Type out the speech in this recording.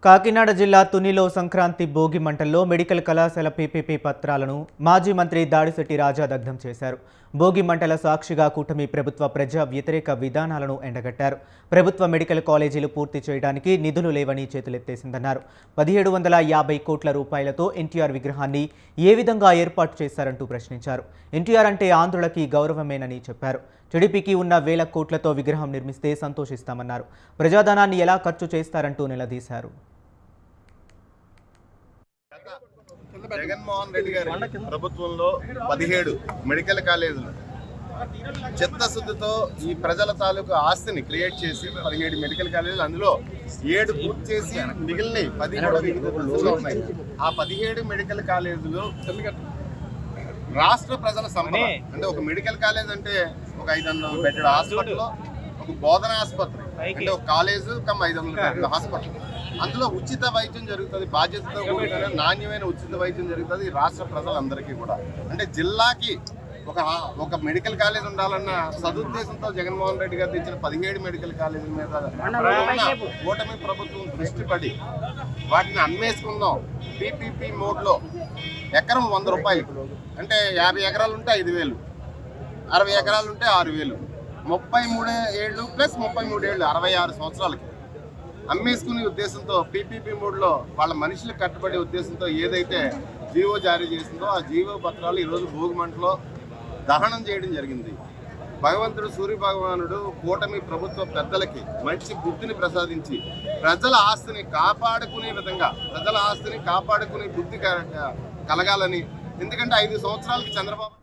కాకినాడ జిల్లా తునిలో సంక్రాంతి భోగి మంటల్లో మెడికల్ కళాశాల పీపీపీ పత్రాలను మాజీ మంత్రి దాడిశెట్టి రాజా దగ్ధం చేశారు. భోగి మంటల సాక్షిగా కూటమి ప్రభుత్వ ప్రజా వ్యతిరేక విధానాలను ఎండగట్టారు. ప్రభుత్వ మెడికల్ కాలేజీలు పూర్తి చేయడానికి నిధులు లేవని చేతులెత్తేసిందన్నారు. 1750 కోట్ల రూపాయలతో ఎన్టీఆర్ విగ్రహాన్ని ఏ విధంగా ఏర్పాటు చేశారంటూ ప్రశ్నించారు. ఎన్టీఆర్ అంటే ఆంధ్రులకి గౌరవమేనని చెప్పారు. టీడీపీకి ఉన్న వేల కోట్లతో విగ్రహం నిర్మిస్తే సంతోషిస్తామన్నారు. ప్రజాధనాన్ని ఎలా ఖర్చు చేస్తారంటూ నిలదీశారు. జగన్మోహన్ రెడ్డి గారి ప్రభుత్వంలో 17 మెడికల్ కాలేజీలు చిత్తశుద్ధితో ఈ ప్రజల తాలూకు ఆస్తిని క్రియేట్ చేసి 17 మెడికల్ కాలేజీలు, అందులో 7 పూర్తి చేసి మిగిలిన 10 కూడా ఉన్నాయి. ఆ 17 మెడికల్ కాలేజీలు రాష్ట్ర ప్రజల సంపద. అంటే ఒక మెడికల్ కాలేజ్ అంటే ఒక 500 బెడ్డెడ్ హాస్పిటల్, ఒక బోధన ఆసుపత్రి అంటే ఒక కాలేజ్ కమ్ 500 బెడ్డెడ్ హాస్పిటల్. అందులో ఉచిత వైద్యం జరుగుతుంది, బాధ్యతతో కూడిన నాణ్యమైన ఉచిత వైద్యం జరుగుతుంది రాష్ట్ర ప్రజలందరికీ కూడా. అంటే జిల్లాకి ఒక మెడికల్ కాలేజ్ ఉండాలన్న సదుద్దేశంతో జగన్మోహన్ రెడ్డి గారు తెచ్చిన 17 మెడికల్ కాలేజీల మీద కూటమి ప్రభుత్వం దృష్టి పడి వాటిని అమ్మేసుకుందాం. పీపీపీ మోడ్లో ఎకరం 100 రూపాయలు, అంటే 50 ఎకరాలు ఉంటే 5,000, 60 ఎకరాలు ఉంటే 6,000, 33 ఏళ్ళు ప్లస్ 33 ఏళ్ళు 66 సంవత్సరాలకి అమ్మేసుకునే ఉద్దేశంతో పీపీపీ మోడ్లో వాళ్ళ మనుషులు కట్టుబడే ఉద్దేశంతో ఏదైతే జీవో జారీ చేసిందో ఆ జీవో పత్రాలు ఈరోజు భోగిమంటలో దహనం చేయడం జరిగింది. భగవంతుడు సూర్య భగవానుడు కూటమి ప్రభుత్వ పెద్దలకి మంచి బుద్ధిని ప్రసాదించి ప్రజల ఆస్తిని కాపాడుకునే విధంగా, ప్రజల ఆస్తిని కాపాడుకునే బుద్ధి కలగాలని. ఎందుకంటే 5 సంవత్సరాలకి చంద్రబాబు